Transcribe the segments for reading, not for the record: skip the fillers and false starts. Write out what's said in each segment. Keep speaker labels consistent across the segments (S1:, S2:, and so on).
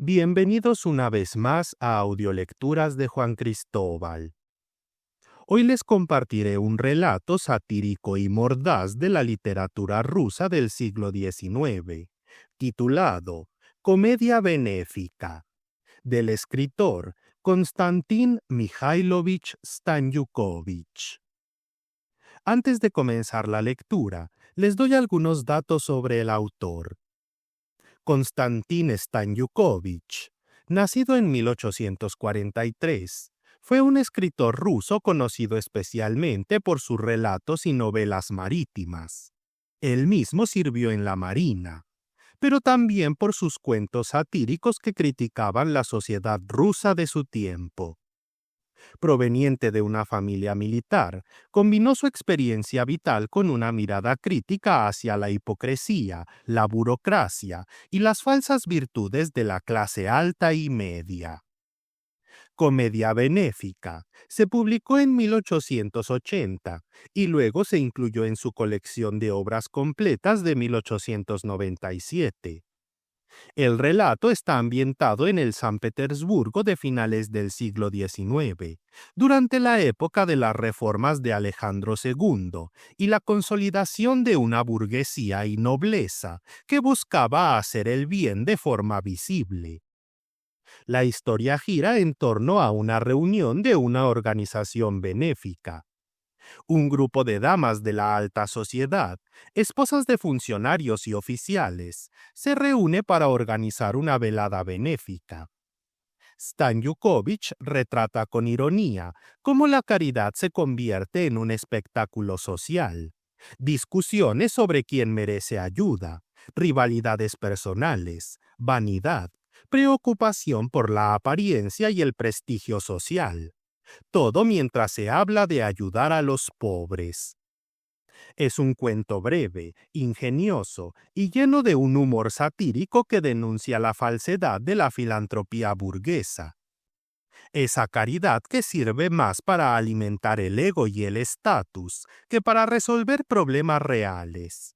S1: Bienvenidos una vez más a Audiolecturas de Juan Cristóbal. Hoy les compartiré un relato satírico y mordaz de la literatura rusa del siglo XIX, titulado Comedia Benéfica, del escritor Konstantin Mikhailovich Stanyukovich. Antes de comenzar la lectura, les doy algunos datos sobre el autor. Konstantin Stanyukovich, nacido en 1843, fue un escritor ruso conocido especialmente por sus relatos y novelas marítimas. Él mismo sirvió en la marina, pero también por sus cuentos satíricos que criticaban la sociedad rusa de su tiempo. Proveniente de una familia militar, combinó su experiencia vital con una mirada crítica hacia la hipocresía, la burocracia y las falsas virtudes de la clase alta y media. Comedia Benéfica se publicó en 1880 y luego se incluyó en su colección de obras completas de 1897. El relato está ambientado en el San Petersburgo de finales del siglo XIX, durante la época de las reformas de Alejandro II y la consolidación de una burguesía y nobleza que buscaba hacer el bien de forma visible. La historia gira en torno a una reunión de una organización benéfica. Un grupo de damas de la alta sociedad, esposas de funcionarios y oficiales, se reúne para organizar una velada benéfica. Stanyukovich retrata con ironía cómo la caridad se convierte en un espectáculo social. Discusiones sobre quién merece ayuda, rivalidades personales, vanidad, preocupación por la apariencia y el prestigio social. Todo mientras se habla de ayudar a los pobres. Es un cuento breve, ingenioso y lleno de un humor satírico que denuncia la falsedad de la filantropía burguesa. Esa caridad que sirve más para alimentar el ego y el estatus que para resolver problemas reales.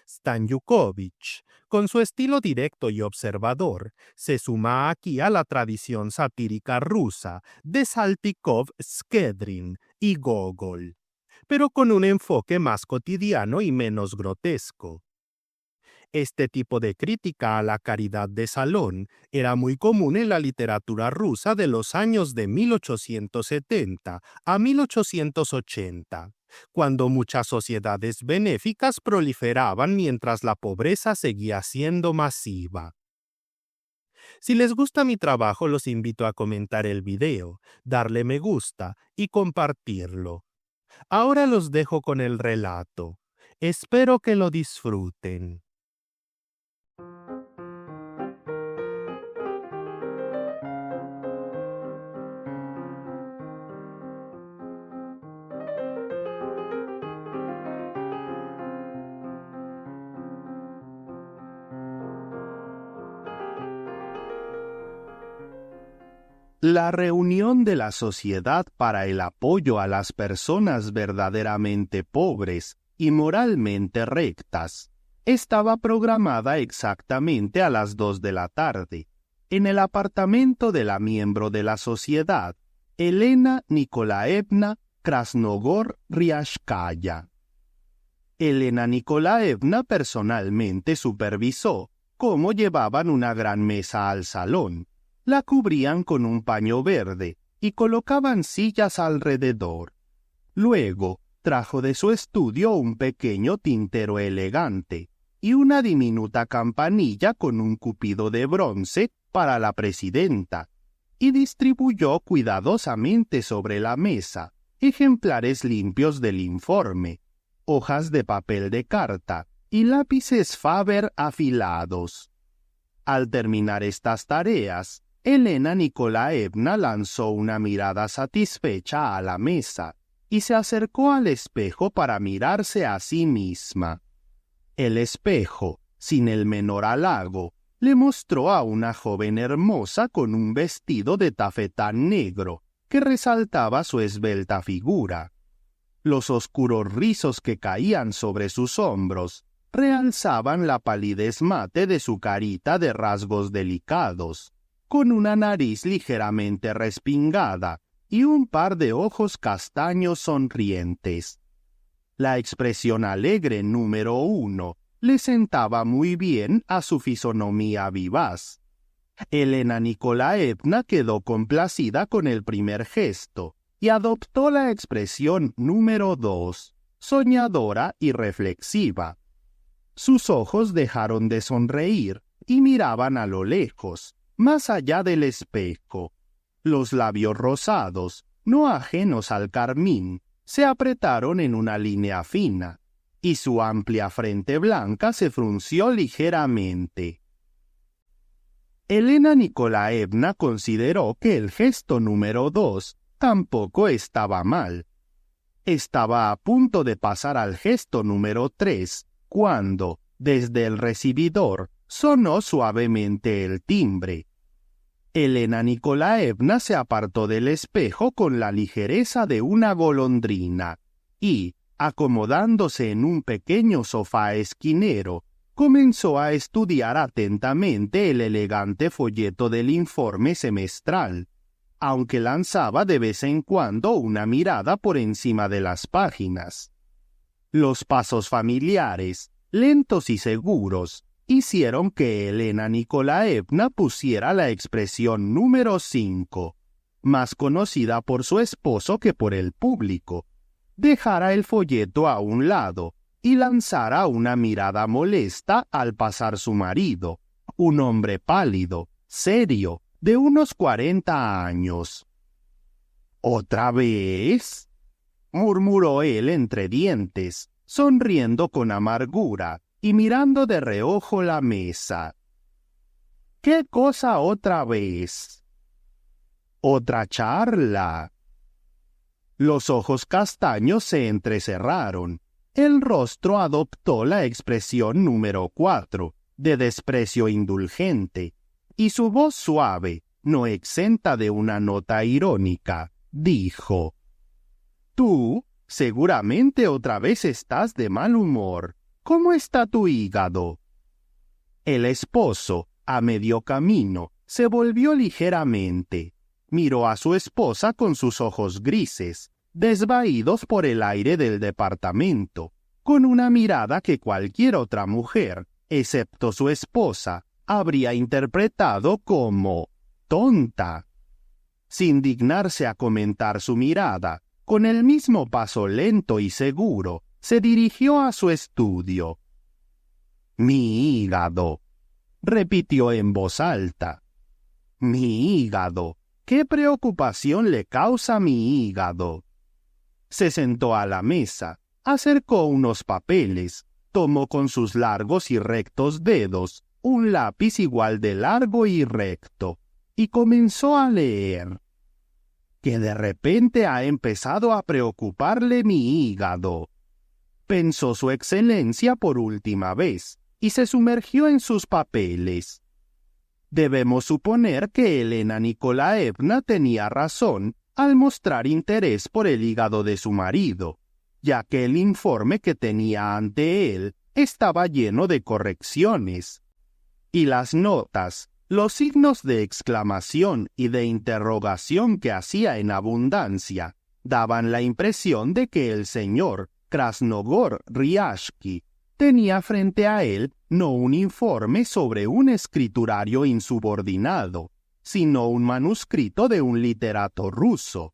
S1: Stanyukovich, con su estilo directo y observador, se suma aquí a la tradición satírica rusa de Saltykov, Skedrin y Gogol, pero con un enfoque más cotidiano y menos grotesco. Este tipo de crítica a la caridad de salón era muy común en la literatura rusa de los años de 1870 a 1880. Cuando muchas sociedades benéficas proliferaban mientras la pobreza seguía siendo masiva. Si les gusta mi trabajo, los invito a comentar el video, darle me gusta y compartirlo. Ahora los dejo con el relato. Espero que lo disfruten. La reunión de la Sociedad para el Apoyo a las Personas Verdaderamente Pobres y Moralmente Rectas estaba programada exactamente a las 2 de la tarde, en el apartamento de la miembro de la Sociedad, Elena Nikolaevna Krasnogor-Riashkaya. Elena Nikolaevna personalmente supervisó cómo llevaban una gran mesa al salón. La cubrían con un paño verde y colocaban sillas alrededor. Luego, trajo de su estudio un pequeño tintero elegante y una diminuta campanilla con un cupido de bronce para la presidenta, y distribuyó cuidadosamente sobre la mesa ejemplares limpios del informe, hojas de papel de carta y lápices Faber afilados. Al terminar estas tareas, Elena Nikolaevna lanzó una mirada satisfecha a la mesa y se acercó al espejo para mirarse a sí misma. El espejo, sin el menor halago, le mostró a una joven hermosa con un vestido de tafetán negro que resaltaba su esbelta figura. Los oscuros rizos que caían sobre sus hombros realzaban la palidez mate de su carita de rasgos delicados, con una nariz ligeramente respingada y un par de ojos castaños sonrientes. La expresión alegre número 1 le sentaba muy bien a su fisonomía vivaz. Elena Nikolaevna quedó complacida con el primer gesto y adoptó la expresión número 2, soñadora y reflexiva. Sus ojos dejaron de sonreír y miraban a lo lejos, más allá del espejo. Los labios rosados, no ajenos al carmín, se apretaron en una línea fina, y su amplia frente blanca se frunció ligeramente. Elena Nikolaevna consideró que el gesto número 2 tampoco estaba mal. Estaba a punto de pasar al gesto número 3, cuando, desde el recibidor, sonó suavemente el timbre. Elena Nikolaevna se apartó del espejo con la ligereza de una golondrina y, acomodándose en un pequeño sofá esquinero, comenzó a estudiar atentamente el elegante folleto del informe semestral, aunque lanzaba de vez en cuando una mirada por encima de las páginas. Los pasos familiares, lentos y seguros, hicieron que Elena Nikolaevna pusiera la expresión número 5, más conocida por su esposo que por el público, dejara el folleto a un lado y lanzara una mirada molesta al pasar su marido, un hombre pálido, serio, de unos 40 años. ¿Otra vez?, murmuró él entre dientes, sonriendo con amargura y mirando de reojo la mesa. ¿Qué cosa otra vez? ¿Otra charla? Los ojos castaños se entrecerraron. El rostro adoptó la expresión número 4, de desprecio indulgente, y su voz suave, no exenta de una nota irónica, dijo: «Tú, seguramente otra vez estás de mal humor. ¿Cómo está tu hígado?» El esposo, a medio camino, se volvió ligeramente. Miró a su esposa con sus ojos grises, desvaídos por el aire del departamento, con una mirada que cualquier otra mujer, excepto su esposa, habría interpretado como tonta. Sin dignarse a comentar su mirada, con el mismo paso lento y seguro, se dirigió a su estudio. «Mi hígado», repitió en voz alta. «Mi hígado. ¿Qué preocupación le causa mi hígado?» Se sentó a la mesa, acercó unos papeles, tomó con sus largos y rectos dedos un lápiz igual de largo y recto, y comenzó a leer. «Que de repente ha empezado a preocuparle mi hígado», pensó su excelencia por última vez, y se sumergió en sus papeles. Debemos suponer que Elena Nikolaevna tenía razón al mostrar interés por el hígado de su marido, ya que el informe que tenía ante él estaba lleno de correcciones, y las notas, los signos de exclamación y de interrogación que hacía en abundancia, daban la impresión de que el señor Krasnogor Ryashky tenía frente a él no un informe sobre un escriturario insubordinado, sino un manuscrito de un literato ruso.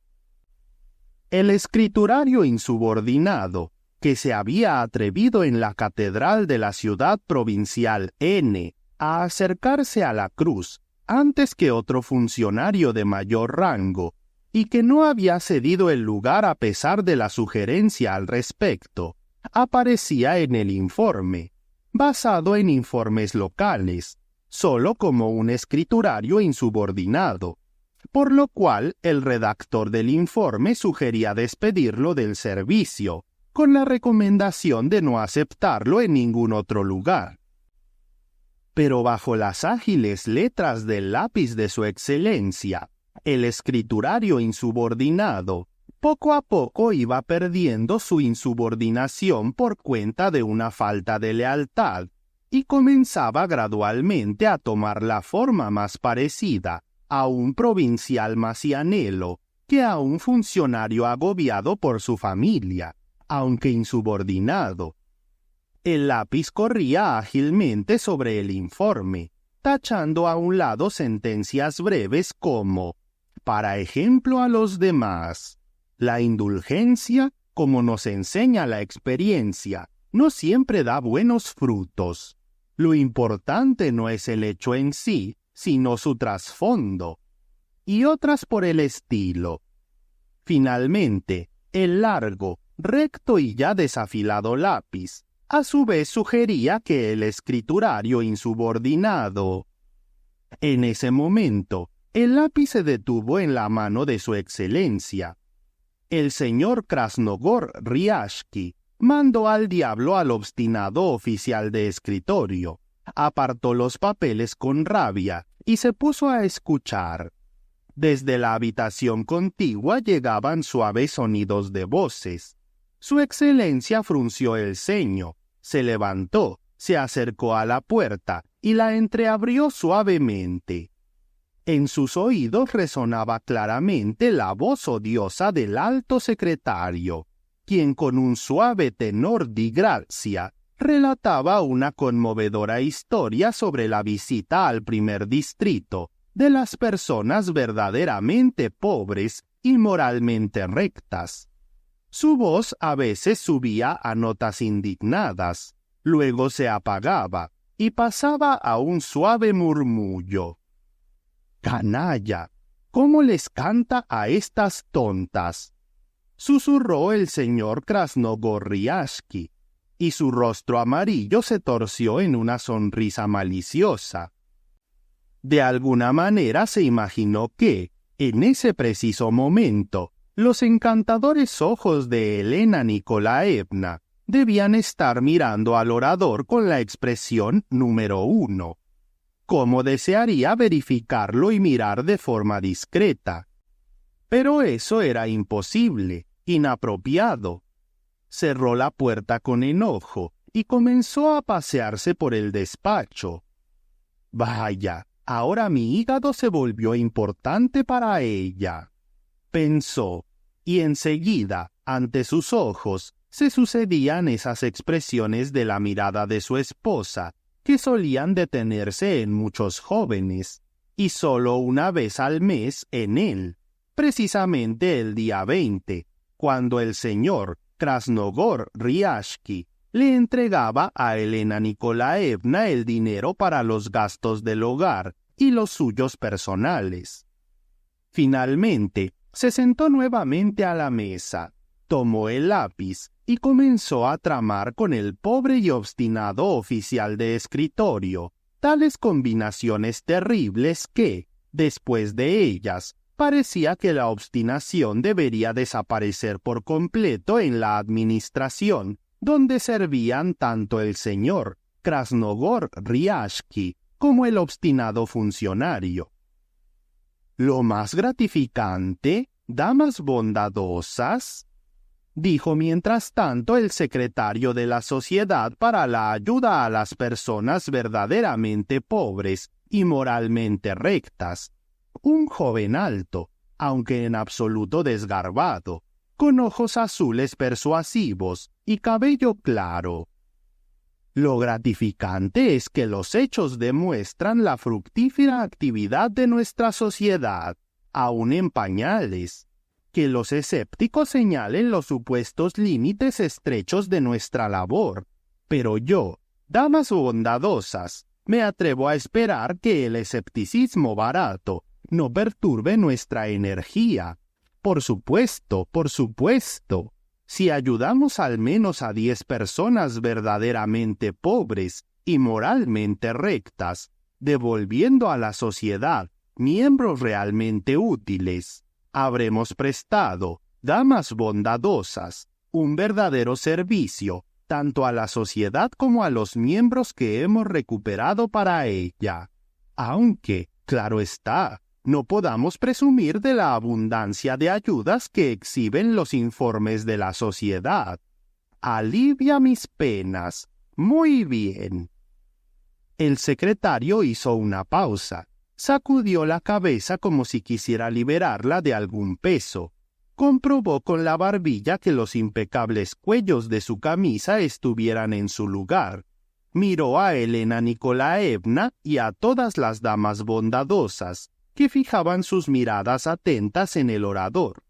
S1: El escriturario insubordinado, que se había atrevido en la catedral de la ciudad provincial N a acercarse a la cruz antes que otro funcionario de mayor rango, y que no había cedido el lugar a pesar de la sugerencia al respecto, aparecía en el informe, basado en informes locales, solo como un escriturario insubordinado, por lo cual el redactor del informe sugería despedirlo del servicio, con la recomendación de no aceptarlo en ningún otro lugar. Pero bajo las ágiles letras del lápiz de su excelencia, el escriturario insubordinado poco a poco iba perdiendo su insubordinación por cuenta de una falta de lealtad y comenzaba gradualmente a tomar la forma más parecida a un provincial macianelo que a un funcionario agobiado por su familia, aunque insubordinado. El lápiz corría ágilmente sobre el informe, tachando a un lado sentencias breves como «para ejemplo a los demás». La indulgencia, como nos enseña la experiencia, no siempre da buenos frutos. Lo importante no es el hecho en sí, sino su trasfondo. Y otras por el estilo. Finalmente, el largo, recto y ya desafilado lápiz, a su vez sugería que el escriturario insubordinado. En ese momento, el lápiz se detuvo en la mano de su excelencia. El señor Krasnogor-Riashki mandó al diablo al obstinado oficial de escritorio, apartó los papeles con rabia y se puso a escuchar. Desde la habitación contigua llegaban suaves sonidos de voces. Su excelencia frunció el ceño, se levantó, se acercó a la puerta y la entreabrió suavemente. En sus oídos resonaba claramente la voz odiosa del alto secretario, quien con un suave tenor di grazia relataba una conmovedora historia sobre la visita al primer distrito de las personas verdaderamente pobres y moralmente rectas. Su voz a veces subía a notas indignadas, luego se apagaba y pasaba a un suave murmullo. «Canalla, ¿cómo les canta a estas tontas?», susurró el señor Krasnogor-Riashki, y su rostro amarillo se torció en una sonrisa maliciosa. De alguna manera se imaginó que, en ese preciso momento, los encantadores ojos de Elena Nikolaevna debían estar mirando al orador con la expresión número 1. Cómo desearía verificarlo y mirar de forma discreta. Pero eso era imposible, inapropiado. Cerró la puerta con enojo y comenzó a pasearse por el despacho. «Vaya, ahora mi hígado se volvió importante para ella», pensó, y enseguida, ante sus ojos, se sucedían esas expresiones de la mirada de su esposa, que solían detenerse en muchos jóvenes, y sólo una vez al mes en él, precisamente el día 20, cuando el señor Krasnogor-Riashki le entregaba a Elena Nikolaevna el dinero para los gastos del hogar y los suyos personales. Finalmente, se sentó nuevamente a la mesa, tomó el lápiz y comenzó a tramar con el pobre y obstinado oficial de escritorio tales combinaciones terribles que, después de ellas, parecía que la obstinación debería desaparecer por completo en la administración, donde servían tanto el señor Krasnogor-Riashki como el obstinado funcionario. «Lo más gratificante, damas bondadosas», dijo mientras tanto el secretario de la Sociedad para la Ayuda a las Personas Verdaderamente Pobres y Moralmente Rectas, un joven alto, aunque en absoluto desgarbado, con ojos azules persuasivos y cabello claro. «Lo gratificante es que los hechos demuestran la fructífera actividad de nuestra sociedad, aún en pañales. Que los escépticos señalen los supuestos límites estrechos de nuestra labor. Pero yo, damas bondadosas, me atrevo a esperar que el escepticismo barato no perturbe nuestra energía. Por supuesto, si ayudamos al menos a 10 personas verdaderamente pobres y moralmente rectas, devolviendo a la sociedad miembros realmente útiles, habremos prestado, damas bondadosas, un verdadero servicio tanto a la sociedad como a los miembros que hemos recuperado para ella. Aunque, claro está, no podamos presumir de la abundancia de ayudas que exhiben los informes de la sociedad. Alivia mis penas. Muy bien. El secretario hizo una pausa. Sacudió la cabeza como si quisiera liberarla de algún peso. Comprobó con la barbilla que los impecables cuellos de su camisa estuvieran en su lugar. Miró a Elena Nikolaevna y a todas las damas bondadosas, que fijaban sus miradas atentas en el orador.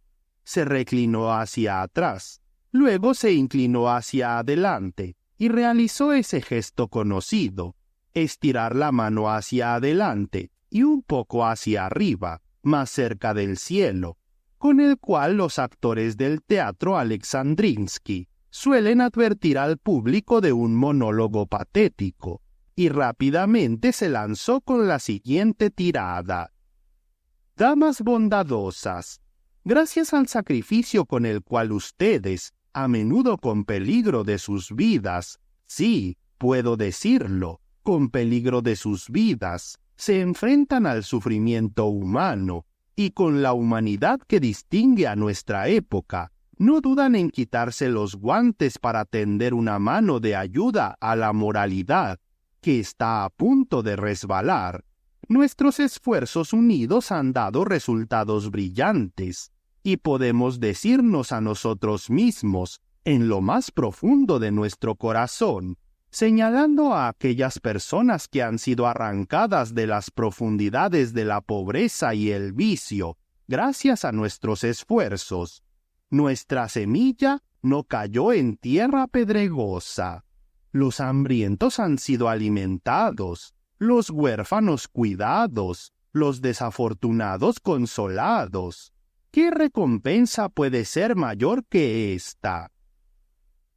S1: Se reclinó hacia atrás, luego se inclinó hacia adelante y realizó ese gesto conocido, estirar la mano hacia adelante y un poco hacia arriba, más cerca del cielo, con el cual los actores del teatro Alexandrinsky suelen advertir al público de un monólogo patético, y rápidamente se lanzó con la siguiente tirada. Damas bondadosas, gracias al sacrificio con el cual ustedes, a menudo con peligro de sus vidas, sí, puedo decirlo, con peligro de sus vidas, se enfrentan al sufrimiento humano, y con la humanidad que distingue a nuestra época, no dudan en quitarse los guantes para tender una mano de ayuda a la moralidad, que está a punto de resbalar. Nuestros esfuerzos unidos han dado resultados brillantes, y podemos decirnos a nosotros mismos, en lo más profundo de nuestro corazón, señalando a aquellas personas que han sido arrancadas de las profundidades de la pobreza y el vicio, gracias a nuestros esfuerzos. Nuestra semilla no cayó en tierra pedregosa. Los hambrientos han sido alimentados, los huérfanos cuidados, los desafortunados consolados. ¿Qué recompensa puede ser mayor que esta?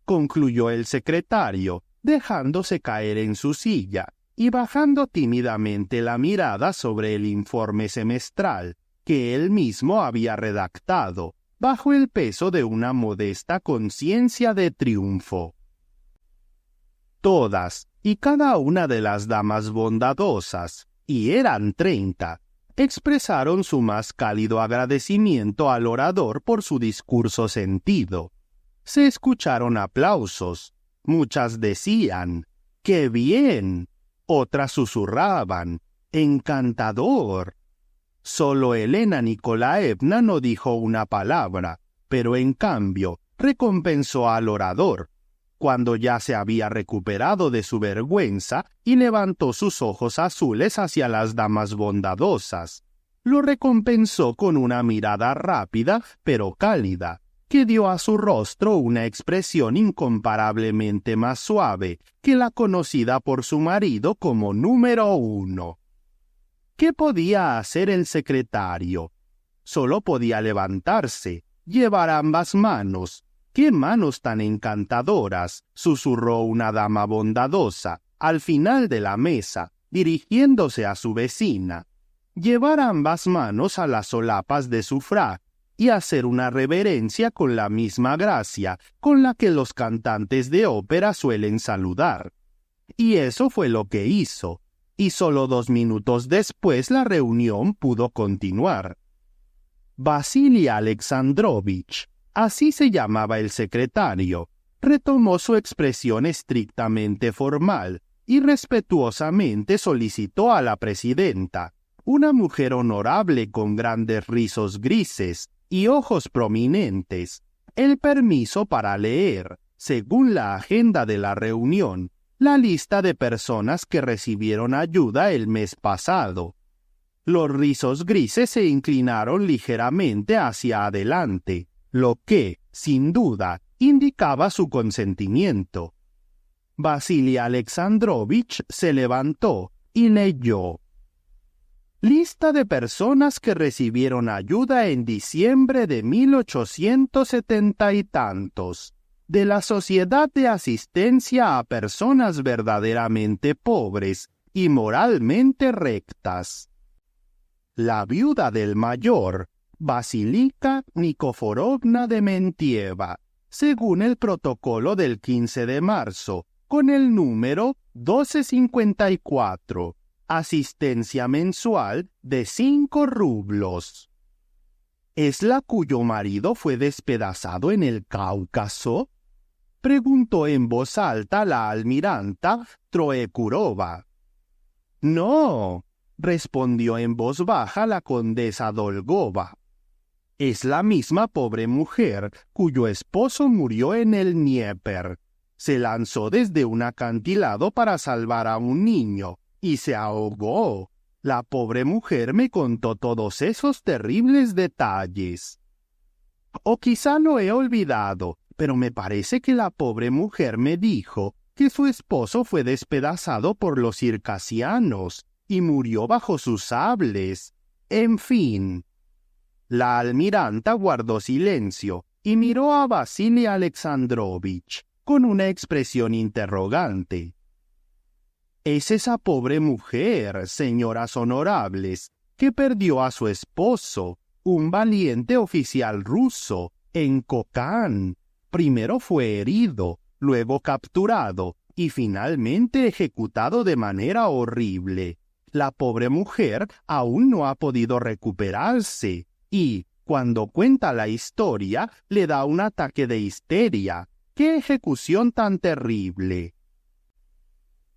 S1: Concluyó el secretario, dejándose caer en su silla y bajando tímidamente la mirada sobre el informe semestral que él mismo había redactado, bajo el peso de una modesta conciencia de triunfo. Todas y cada una de las damas bondadosas, y eran 30, expresaron su más cálido agradecimiento al orador por su discurso sentido. Se escucharon aplausos. Muchas decían, ¡qué bien! Otras susurraban, ¡encantador! Solo Elena Nikolaevna no dijo una palabra, pero en cambio recompensó al orador, cuando ya se había recuperado de su vergüenza y levantó sus ojos azules hacia las damas bondadosas. Lo recompensó con una mirada rápida pero cálida, que dio a su rostro una expresión incomparablemente más suave que la conocida por su marido como número 1. ¿Qué podía hacer el secretario? Solo podía levantarse, llevar ambas manos. ¡Qué manos tan encantadoras!, susurró una dama bondadosa, al final de la mesa, dirigiéndose a su vecina. Llevar ambas manos a las solapas de su frac y hacer una reverencia con la misma gracia con la que los cantantes de ópera suelen saludar. Y eso fue lo que hizo, y solo 2 minutos después la reunión pudo continuar. Vasili Alexandrovich, así se llamaba el secretario, retomó su expresión estrictamente formal y respetuosamente solicitó a la presidenta, una mujer honorable con grandes rizos grises y ojos prominentes, el permiso para leer, según la agenda de la reunión, la lista de personas que recibieron ayuda el mes pasado. Los rizos grises se inclinaron ligeramente hacia adelante, lo que, sin duda, indicaba su consentimiento. Vasili Alexandrovich se levantó y leyó. Lista de personas que recibieron ayuda en diciembre de 1870 y tantos, de la Sociedad de Asistencia a Personas Verdaderamente Pobres y Moralmente Rectas. La viuda del mayor, Vasilika Nikoforovna Dementieva, según el protocolo del 15 de marzo, con el número 1254, asistencia mensual de 5 rublos. ¿Es la cuyo marido fue despedazado en el Cáucaso?, preguntó en voz alta la almiranta Troekurova. No, respondió en voz baja la condesa Dolgova. Es la misma pobre mujer cuyo esposo murió en el Dnieper. Se lanzó desde un acantilado para salvar a un niño y se ahogó. La pobre mujer me contó todos esos terribles detalles. O quizá lo he olvidado, pero me parece que la pobre mujer me dijo que su esposo fue despedazado por los circasianos y murió bajo sus sables. En fin. La almiranta guardó silencio y miró a Vasili Alexandrovich con una expresión interrogante. Es esa pobre mujer, señoras honorables, que perdió a su esposo, un valiente oficial ruso, en Kokán. Primero fue herido, luego capturado y finalmente ejecutado de manera horrible. La pobre mujer aún no ha podido recuperarse y, cuando cuenta la historia, le da un ataque de histeria. ¡Qué ejecución tan terrible!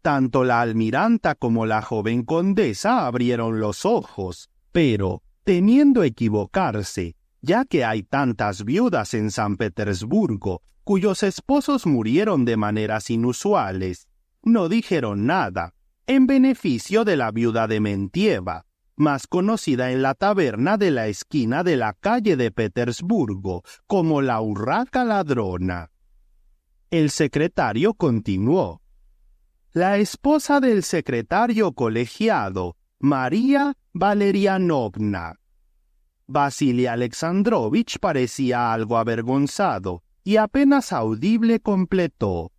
S1: Tanto la almiranta como la joven condesa abrieron los ojos, pero, temiendo equivocarse, ya que hay tantas viudas en San Petersburgo cuyos esposos murieron de maneras inusuales, no dijeron nada, en beneficio de la viuda de Mentieva, más conocida en la taberna de la esquina de la calle de Petersburgo como la Urraca Ladrona. El secretario continuó. La esposa del secretario colegiado, María Valerianovna. Vasili Alexandrovich parecía algo avergonzado y apenas audible completó.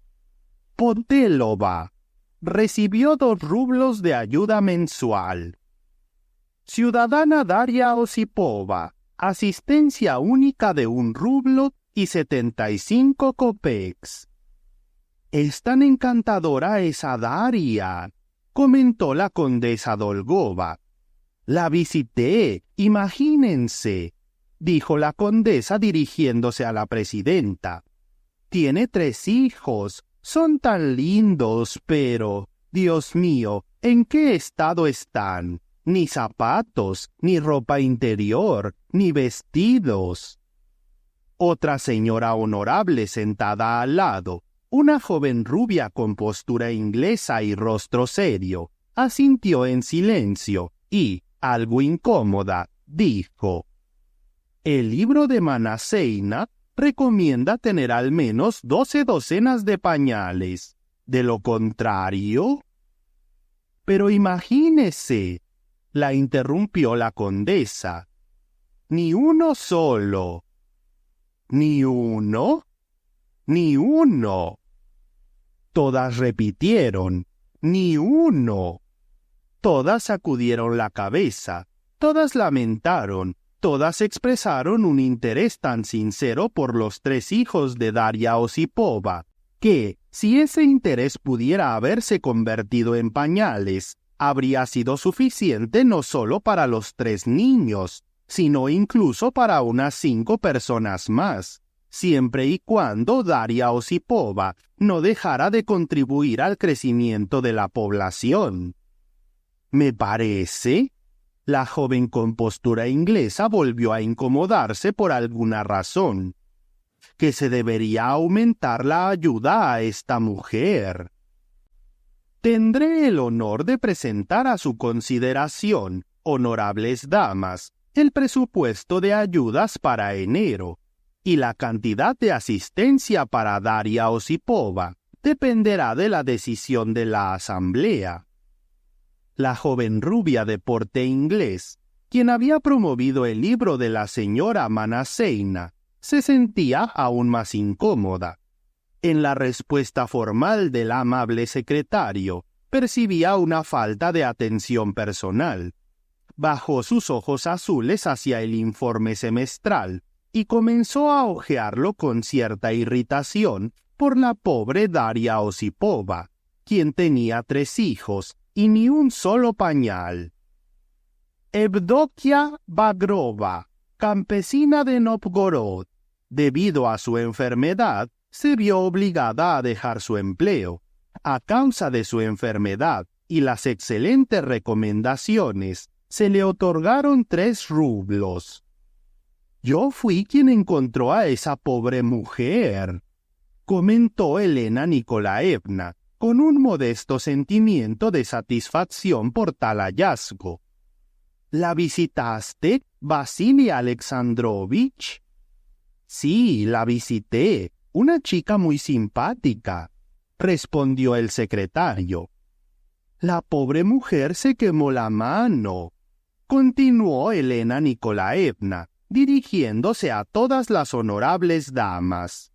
S1: Podélova. Recibió 2 rublos de ayuda mensual. Ciudadana Daria Osipova. Asistencia única de 1 rublo y 75 kopecks. «Es tan encantadora esa Daria», comentó la condesa Dolgova. «La visité, imagínense», dijo la condesa dirigiéndose a la presidenta. «Tiene 3 hijos, son tan lindos, pero, Dios mío, ¿en qué estado están? Ni zapatos, ni ropa interior, ni vestidos». Otra señora honorable sentada al lado, una joven rubia con postura inglesa y rostro serio, asintió en silencio y, algo incómoda, dijo: «El libro de Manaseina recomienda tener al menos 12 docenas de pañales. De lo contrario...» «Pero imagínese», la interrumpió la condesa. «Ni uno solo». «¿Ni uno? Ni uno». Todas repitieron, «ni uno». Todas sacudieron la cabeza, todas lamentaron, todas expresaron un interés tan sincero por los 3 hijos de Daria Osipova, que, si ese interés pudiera haberse convertido en pañales, habría sido suficiente no solo para los 3 niños, sino incluso para unas 5 personas más, siempre y cuando Daria Osipova no dejara de contribuir al crecimiento de la población. «Me parece», la joven con postura inglesa volvió a incomodarse por alguna razón, «que se debería aumentar la ayuda a esta mujer». «Tendré el honor de presentar a su consideración, honorables damas, el presupuesto de ayudas para enero, y la cantidad de asistencia para Daria Osipova dependerá de la decisión de la asamblea». La joven rubia de porte inglés, quien había promovido el libro de la señora Manaseina, se sentía aún más incómoda. En la respuesta formal del amable secretario, percibía una falta de atención personal. Bajó sus ojos azules hacia el informe semestral y comenzó a hojearlo con cierta irritación por la pobre Daria Osipova, quien tenía 3 hijos y ni un solo pañal. Evdokia Bagrova, campesina de Novgorod, debido a su enfermedad, se vio obligada a dejar su empleo. A causa de su enfermedad y las excelentes recomendaciones, se le otorgaron 3 rublos. «Yo fui quien encontró a esa pobre mujer», comentó Elena Nikolaevna, con un modesto sentimiento de satisfacción por tal hallazgo. «¿La visitaste, Vasily Alexandrovich?» «Sí, la visité. Una chica muy simpática», respondió el secretario. «La pobre mujer se quemó la mano», continuó Elena Nikolaevna, dirigiéndose a todas las honorables damas.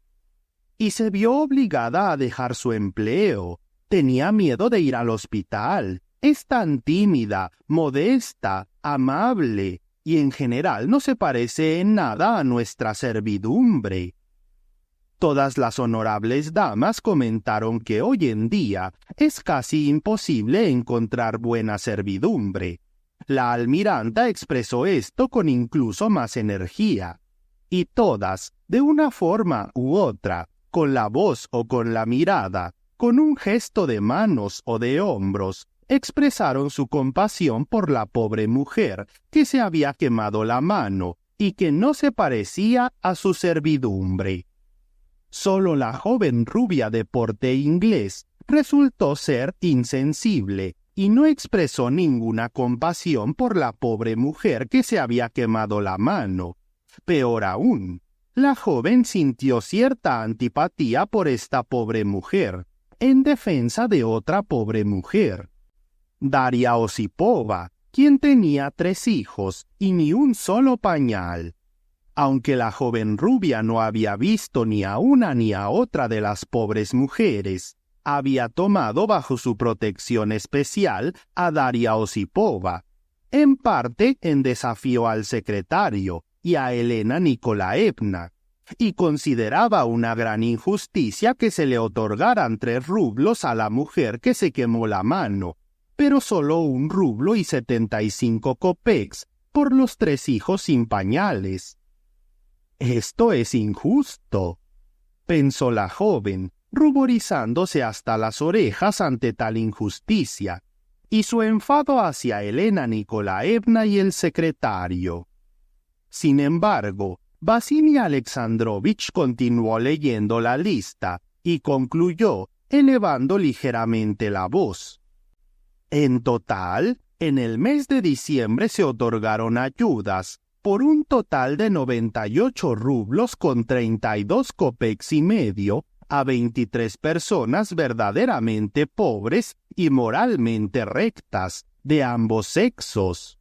S1: «Y se vio obligada a dejar su empleo. Tenía miedo de ir al hospital. Es tan tímida, modesta, amable, y en general no se parece en nada a nuestra servidumbre». Todas las honorables damas comentaron que hoy en día es casi imposible encontrar buena servidumbre. La almiranta expresó esto con incluso más energía. Y todas, de una forma u otra, con la voz o con la mirada, con un gesto de manos o de hombros, expresaron su compasión por la pobre mujer que se había quemado la mano y que no se parecía a su servidumbre. Solo la joven rubia de porte inglés resultó ser insensible y no expresó ninguna compasión por la pobre mujer que se había quemado la mano. Peor aún, la joven sintió cierta antipatía por esta pobre mujer, en defensa de otra pobre mujer, Daria Osipova, quien tenía 3 hijos y ni un solo pañal. Aunque la joven rubia no había visto ni a una ni a otra de las pobres mujeres, había tomado bajo su protección especial a Daria Osipova, en parte en desafío al secretario y a Elena Nikolaevna, y consideraba una gran injusticia que se le otorgaran 3 rublos a la mujer que se quemó la mano, pero solo 1 rublo y 75 kopecks por los 3 hijos sin pañales. «Esto es injusto», pensó la joven, ruborizándose hasta las orejas ante tal injusticia, y su enfado hacia Elena Nikolaevna y el secretario. Sin embargo, Vasily Alexandrovich continuó leyendo la lista y concluyó, elevando ligeramente la voz. «En total, en el mes de diciembre se otorgaron ayudas por un total de 98 rublos con 32 kopecks y medio a 23 personas verdaderamente pobres y moralmente rectas, de ambos sexos».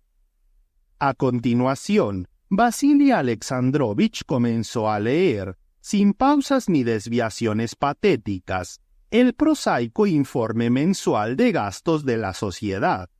S1: A continuación, Vasily Alexandrovich comenzó a leer, sin pausas ni desviaciones patéticas, el prosaico informe mensual de gastos de la sociedad.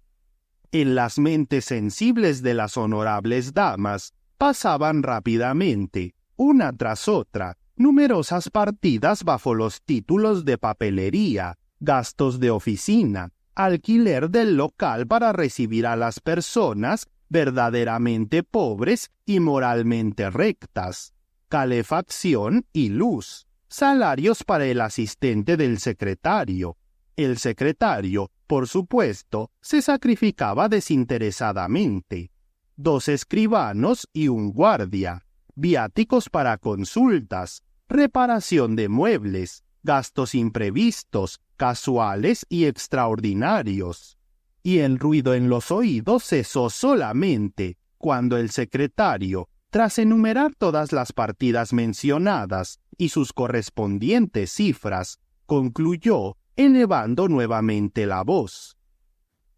S1: En las mentes sensibles de las honorables damas pasaban rápidamente, una tras otra, numerosas partidas bajo los títulos de papelería, gastos de oficina, alquiler del local para recibir a las personas verdaderamente pobres y moralmente rectas, calefacción y luz, salarios para el asistente del secretario. El secretario, por supuesto, se sacrificaba desinteresadamente. 2 escribanos y 1 guardia, viáticos para consultas, reparación de muebles, gastos imprevistos, casuales y extraordinarios. Y el ruido en los oídos cesó solamente cuando el secretario, tras enumerar todas las partidas mencionadas y sus correspondientes cifras, concluyó, elevando nuevamente la voz.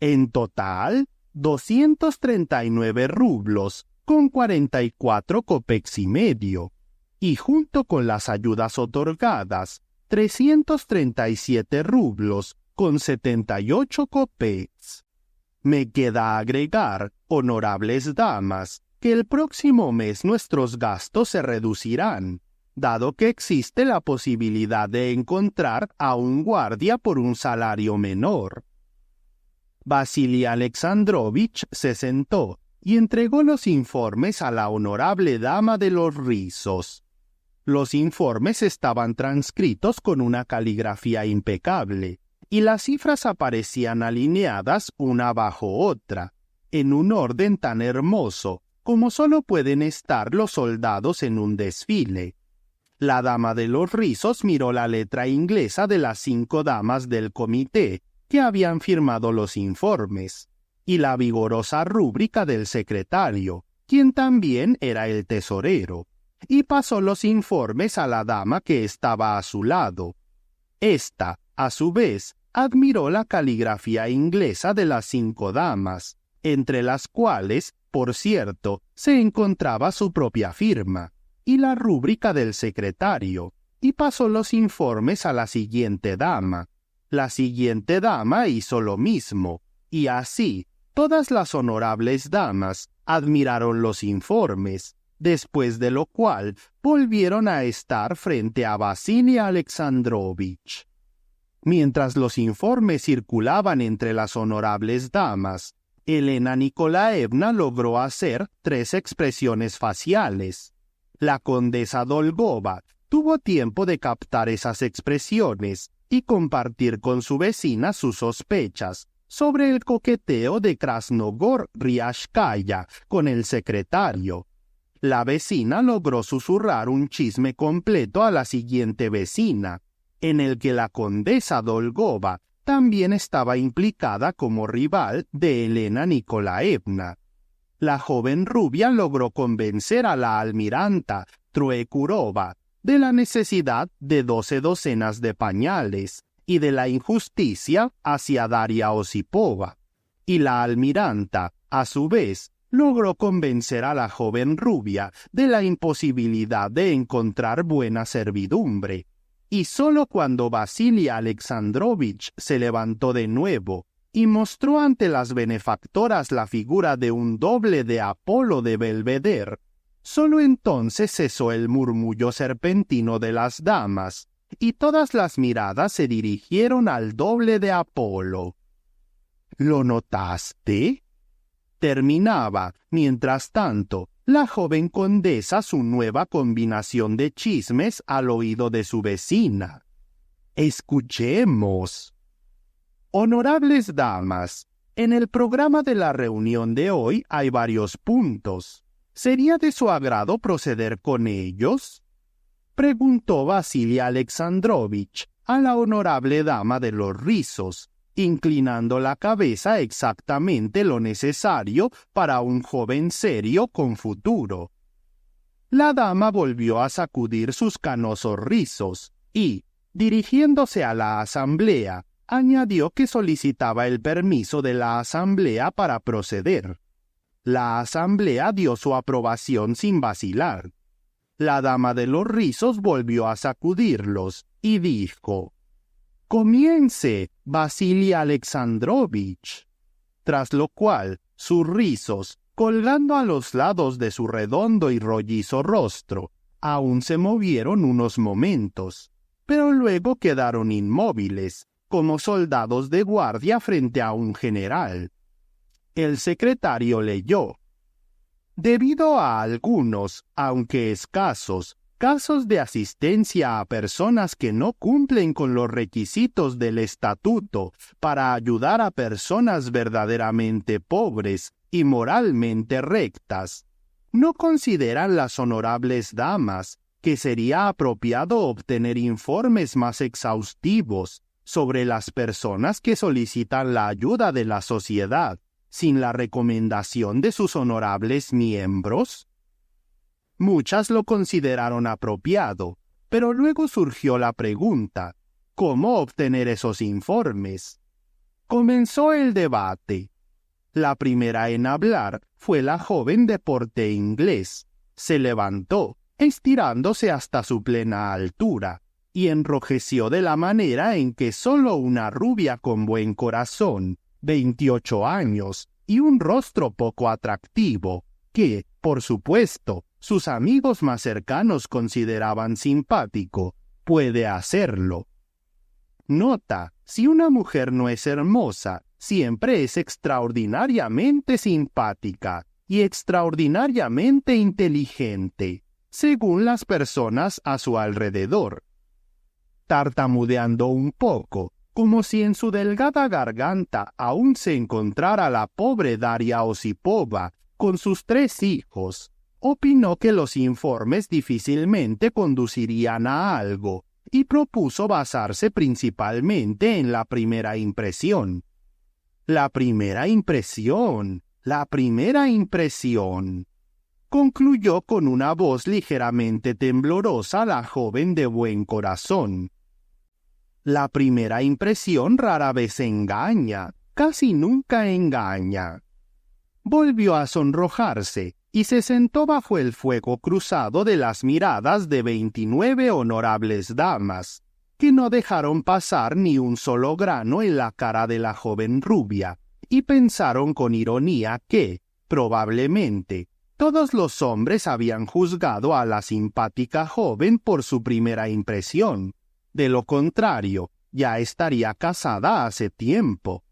S1: En total, 239 rublos con 44 kopecks y medio, y junto con las ayudas otorgadas, 337 rublos con 78 kopecks. Me queda agregar, honorables damas, que el próximo mes nuestros gastos se reducirán, dado que existe la posibilidad de encontrar a un guardia por un salario menor. Vasili Alexandrovich se sentó y entregó los informes a la honorable dama de los rizos. Los informes estaban transcritos con una caligrafía impecable, y las cifras aparecían alineadas una bajo otra, en un orden tan hermoso como solo pueden estar los soldados en un desfile. La dama de los rizos miró la letra inglesa de las 5 damas del comité que habían firmado los informes, y la vigorosa rúbrica del secretario, quien también era el tesorero, y pasó los informes a la dama que estaba a su lado. Esta, a su vez, admiró la caligrafía inglesa de las 5 damas, entre las cuales, por cierto, se encontraba su propia firma, y la rúbrica del secretario, y pasó los informes a la siguiente dama. La siguiente dama hizo lo mismo, y así todas las honorables damas admiraron los informes, después de lo cual volvieron a estar frente a Vasili Alexandrovich. Mientras los informes circulaban entre las honorables damas, Elena Nikolaevna logró hacer 3 expresiones faciales. La condesa Dolgova tuvo tiempo de captar esas expresiones y compartir con su vecina sus sospechas sobre el coqueteo de Krasnogor-Riashkaya con el secretario. La vecina logró susurrar un chisme completo a la siguiente vecina, en el que la condesa Dolgova también estaba implicada como rival de Elena Nikolaevna. La joven rubia logró convencer a la almiranta Troekurova de la necesidad de 12 docenas de pañales y de la injusticia hacia Daria Osipova, y la almiranta, a su vez, logró convencer a la joven rubia de la imposibilidad de encontrar buena servidumbre, y sólo cuando Vasili Alexandrovich se levantó de nuevo y mostró ante las benefactoras la figura de un doble de Apolo de Belvedere, sólo entonces cesó el murmullo serpentino de las damas, y todas las miradas se dirigieron al doble de Apolo. ¿Lo notaste? Terminaba, mientras tanto, la joven condesa su nueva combinación de chismes al oído de su vecina. Escuchemos. Honorables damas, en el programa de la reunión de hoy hay varios puntos. ¿Sería de su agrado proceder con ellos?, preguntó Vasili Alexandrovich a la honorable dama de los rizos, inclinando la cabeza exactamente lo necesario para un joven serio con futuro. La dama volvió a sacudir sus canosos rizos y, dirigiéndose a la asamblea, añadió que solicitaba el permiso de la asamblea para proceder. La asamblea dio su aprobación sin vacilar. La dama de los rizos volvió a sacudirlos y dijo: «Comience, Vasili Alexandrovich», tras lo cual sus rizos, colgando a los lados de su redondo y rollizo rostro, aún se movieron unos momentos, pero luego quedaron inmóviles, como soldados de guardia frente a un general. El secretario leyó: «Debido a algunos, aunque escasos, casos de asistencia a personas que no cumplen con los requisitos del estatuto para ayudar a personas verdaderamente pobres y moralmente rectas, ¿no consideran las honorables damas que sería apropiado obtener informes más exhaustivos sobre las personas que solicitan la ayuda de la sociedad sin la recomendación de sus honorables miembros?» Muchas lo consideraron apropiado, pero luego surgió la pregunta: ¿cómo obtener esos informes? Comenzó el debate. La primera en hablar fue la joven de porte inglés. Se levantó, estirándose hasta su plena altura, y enrojeció de la manera en que solo una rubia con buen corazón, 28 años, y un rostro poco atractivo, que, por supuesto, sus amigos más cercanos consideraban simpático, puede hacerlo. Nota: si una mujer no es hermosa, siempre es extraordinariamente simpática y extraordinariamente inteligente, según las personas a su alrededor. Tartamudeando un poco, como si en su delgada garganta aún se encontrara la pobre Daria Osipova con sus 3 hijos, opinó que los informes difícilmente conducirían a algo y propuso basarse principalmente en la primera impresión. La primera impresión, la primera impresión, concluyó con una voz ligeramente temblorosa la joven de buen corazón. La primera impresión rara vez engaña, casi nunca engaña. Volvió a sonrojarse y se sentó bajo el fuego cruzado de las miradas de 29 honorables damas, que no dejaron pasar ni un solo grano en la cara de la joven rubia, y pensaron con ironía que, probablemente, todos los hombres habían juzgado a la simpática joven por su primera impresión. De lo contrario, ya estaría casada hace tiempo.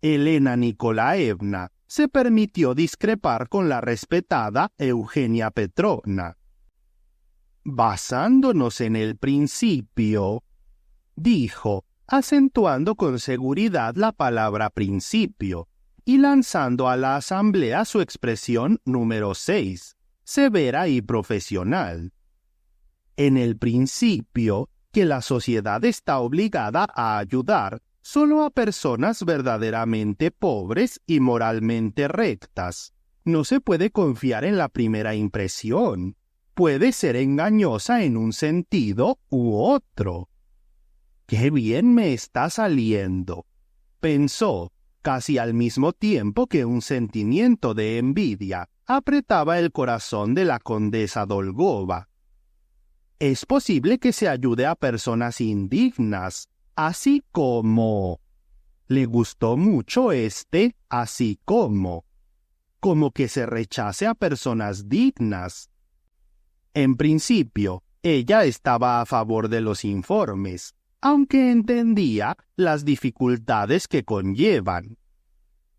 S1: Elena Nikolaevna se permitió discrepar con la respetada Eugenia Petrovna. Basándonos en el principio, dijo, acentuando con seguridad la palabra principio, y lanzando a la asamblea su expresión número 6, severa y profesional. En el principio, que la sociedad está obligada a ayudar solo a personas verdaderamente pobres y moralmente rectas. No se puede confiar en la primera impresión. Puede ser engañosa en un sentido u otro. ¡Qué bien me está saliendo!, pensó, casi al mismo tiempo que un sentimiento de envidia apretaba el corazón de la condesa Dolgova. Es posible que se ayude a personas indignas, así como... Le gustó mucho así como que se rechace a personas dignas. En principio, ella estaba a favor de los informes, aunque entendía las dificultades que conllevan.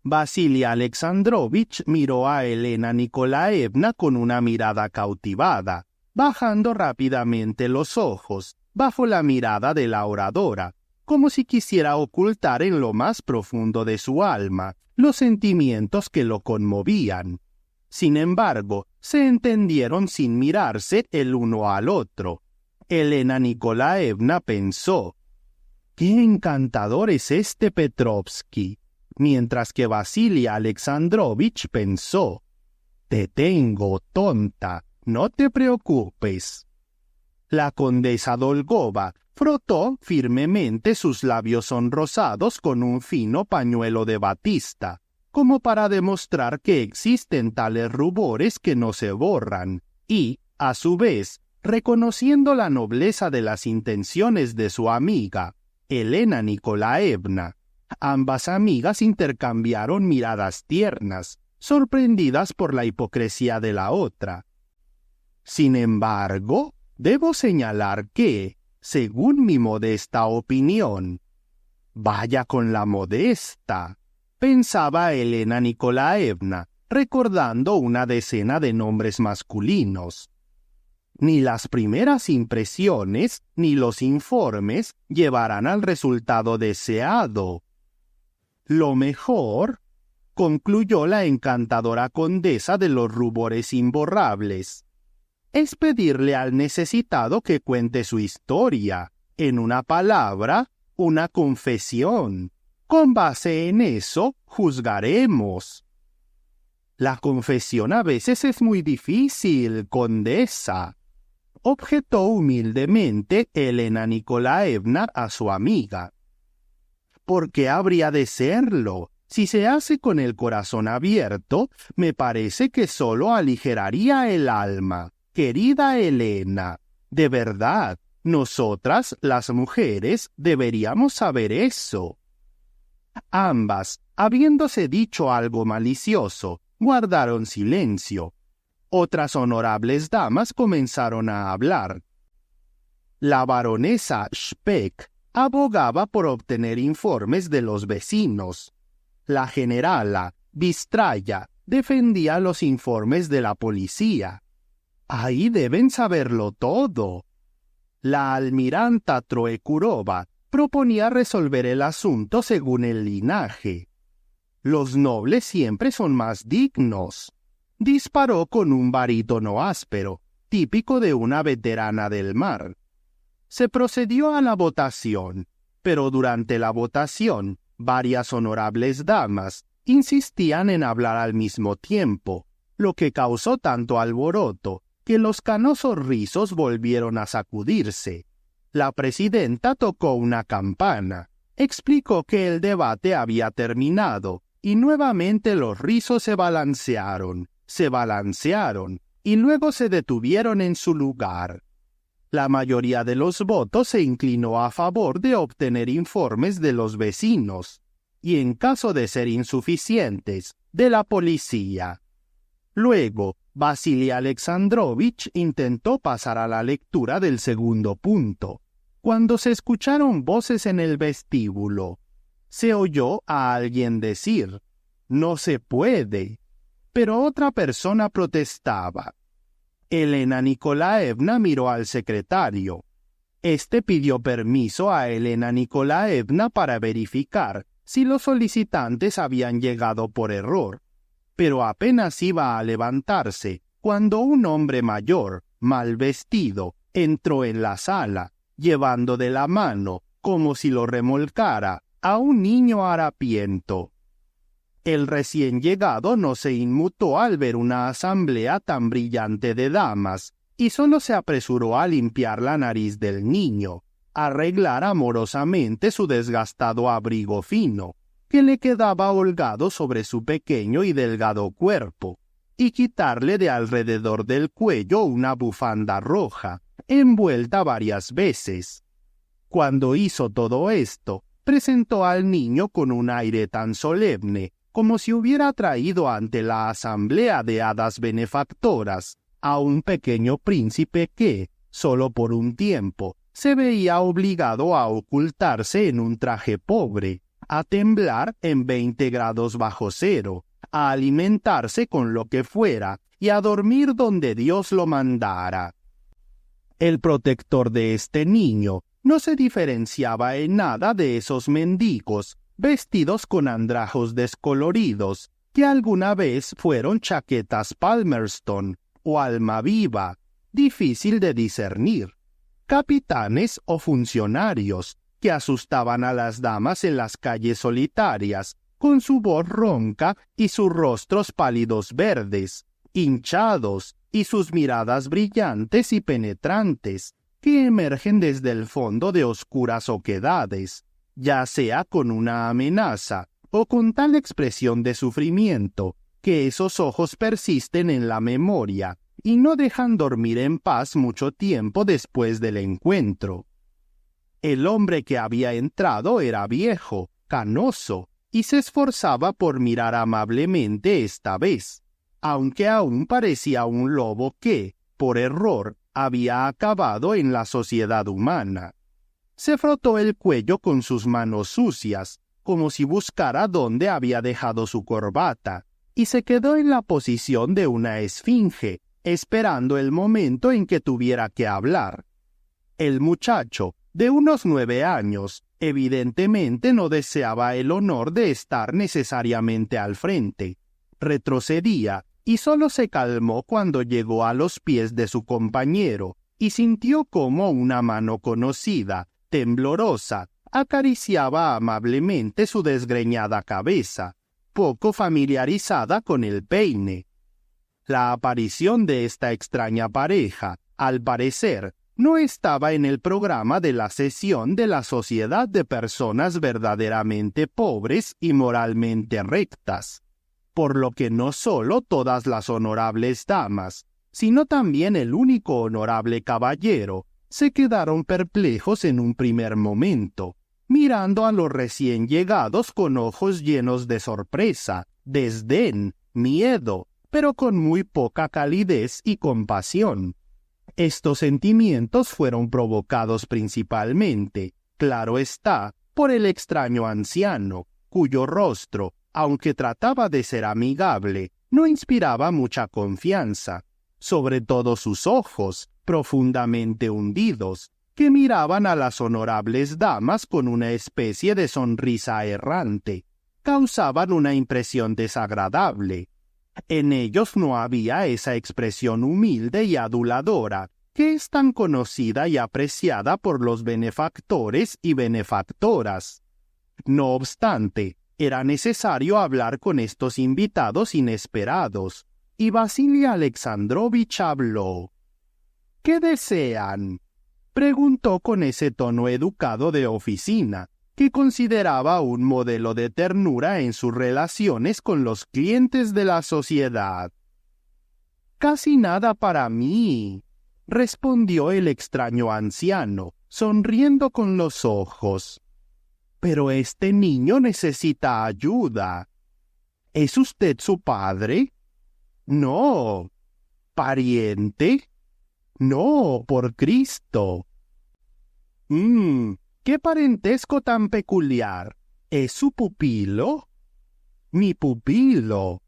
S1: Vasily Alexandrovich miró a Elena Nikolaevna con una mirada cautivada, bajando rápidamente los ojos bajo la mirada de la oradora, como si quisiera ocultar en lo más profundo de su alma los sentimientos que lo conmovían. Sin embargo, se entendieron sin mirarse el uno al otro. Elena Nikolaevna pensó, «¡Qué encantador es este Petrovsky!», mientras que Vasily Alexandrovich pensó, «Te tengo, tonta, no te preocupes». La condesa Dolgova frotó firmemente sus labios sonrosados con un fino pañuelo de batista, como para demostrar que existen tales rubores que no se borran, y, a su vez, reconociendo la nobleza de las intenciones de su amiga, Elena Nikolaevna. Ambas amigas intercambiaron miradas tiernas, sorprendidas por la hipocresía de la otra. Sin embargo, debo señalar que, según mi modesta opinión, «Vaya con la modesta», pensaba Elena Nikolaevna, recordando una decena de nombres masculinos. Ni las primeras impresiones ni los informes llevarán al resultado deseado. Lo mejor, concluyó la encantadora condesa de los rubores imborrables, es pedirle al necesitado que cuente su historia, en una palabra, una confesión. Con base en eso, juzgaremos. La confesión a veces es muy difícil, condesa, objetó humildemente Elena Nikolaevna a su amiga. ¿Por qué habría de serlo? Si se hace con el corazón abierto, me parece que solo aligeraría el alma. Querida Elena, de verdad, nosotras, las mujeres, deberíamos saber eso. Ambas, habiéndose dicho algo malicioso, guardaron silencio. Otras honorables damas comenzaron a hablar. La baronesa Speck, abogaba por obtener informes de los vecinos. La generala, Bistraya, defendía los informes de la policía. Ahí deben saberlo todo. La almiranta Troekurova proponía resolver el asunto según el linaje. Los nobles siempre son más dignos. Disparó con un barítono áspero, típico de una veterana del mar. Se procedió a la votación, pero durante la votación, varias honorables damas insistían en hablar al mismo tiempo, lo que causó tanto alboroto que los canosos rizos volvieron a sacudirse. La presidenta tocó una campana, explicó que el debate había terminado, y nuevamente los rizos se balancearon, y luego se detuvieron en su lugar. La mayoría de los votos se inclinó a favor de obtener informes de los vecinos, y en caso de ser insuficientes, de la policía. Luego, Vasily Alexandrovich intentó pasar a la lectura del segundo punto, cuando se escucharon voces en el vestíbulo. Se oyó a alguien decir, «No se puede», pero otra persona protestaba. Elena Nikolaevna miró al secretario. Este pidió permiso a Elena Nikolaevna para verificar si los solicitantes habían llegado por error, pero apenas iba a levantarse cuando un hombre mayor, mal vestido, entró en la sala, llevando de la mano, como si lo remolcara, a un niño harapiento. El recién llegado no se inmutó al ver una asamblea tan brillante de damas, y solo se apresuró a limpiar la nariz del niño, arreglar amorosamente su desgastado abrigo fino, que le quedaba holgado sobre su pequeño y delgado cuerpo, y quitarle de alrededor del cuello una bufanda roja, envuelta varias veces. Cuando hizo todo esto, presentó al niño con un aire tan solemne, como si hubiera traído ante la asamblea de hadas benefactoras a un pequeño príncipe que, solo por un tiempo, se veía obligado a ocultarse en un traje pobre, a temblar en 20 grados bajo cero, a alimentarse con lo que fuera y a dormir donde Dios lo mandara. El protector de este niño no se diferenciaba en nada de esos mendigos vestidos con andrajos descoloridos, que alguna vez fueron chaquetas Palmerston o Almaviva, difícil de discernir, capitanes o funcionarios, que asustaban a las damas en las calles solitarias, con su voz ronca y sus rostros pálidos verdes, hinchados, y sus miradas brillantes y penetrantes, que emergen desde el fondo de oscuras oquedades, ya sea con una amenaza o con tal expresión de sufrimiento que esos ojos persisten en la memoria y no dejan dormir en paz mucho tiempo después del encuentro. El hombre que había entrado era viejo, canoso, y se esforzaba por mirar amablemente esta vez, aunque aún parecía un lobo que, por error, había acabado en la sociedad humana. Se frotó el cuello con sus manos sucias, como si buscara dónde había dejado su corbata, y se quedó en la posición de una esfinge, esperando el momento en que tuviera que hablar. El muchacho, de unos 9 años, evidentemente no deseaba el honor de estar necesariamente al frente. Retrocedía, y solo se calmó cuando llegó a los pies de su compañero, y sintió como una mano conocida, temblorosa, acariciaba amablemente su desgreñada cabeza, poco familiarizada con el peine. La aparición de esta extraña pareja, al parecer, no estaba en el programa de la sesión de la Sociedad de Personas Verdaderamente Pobres y Moralmente Rectas, por lo que no solo todas las honorables damas, sino también el único honorable caballero, se quedaron perplejos en un primer momento, mirando a los recién llegados con ojos llenos de sorpresa, desdén, miedo, pero con muy poca calidez y compasión. Estos sentimientos fueron provocados principalmente Claro está, por el extraño anciano, cuyo rostro, aunque trataba de ser amigable, no inspiraba mucha confianza, sobre todo sus ojos, profundamente hundidos, que miraban a las honorables damas con una especie de sonrisa errante, causaban una impresión desagradable. En ellos no había esa expresión humilde y aduladora, que es tan conocida y apreciada por los benefactores y benefactoras. No obstante, era necesario hablar con estos invitados inesperados, y Vasili Alexandrovich habló. «¿Qué desean?», preguntó con ese tono educado de oficina, que consideraba un modelo de ternura en sus relaciones con los clientes de la sociedad. «Casi nada para mí», respondió el extraño anciano, sonriendo con los ojos. «Pero este niño necesita ayuda. ¿Es usted su padre?» «No». «¿Pariente?» «No, por Cristo». «¿Qué parentesco tan peculiar? ¿Es su pupilo?» «Mi pupilo».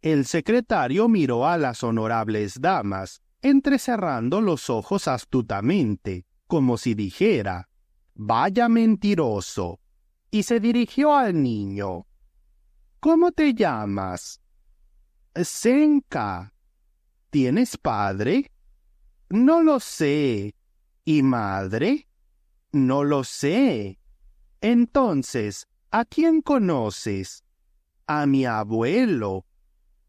S1: El secretario miró a las honorables damas, entrecerrando los ojos astutamente, como si dijera, «Vaya mentiroso», y se dirigió al niño. «¿Cómo te llamas?» «Senka». «¿Tienes padre?» «No lo sé». «¿Y madre?» «No lo sé». «Entonces, ¿a quién conoces?» «A mi abuelo».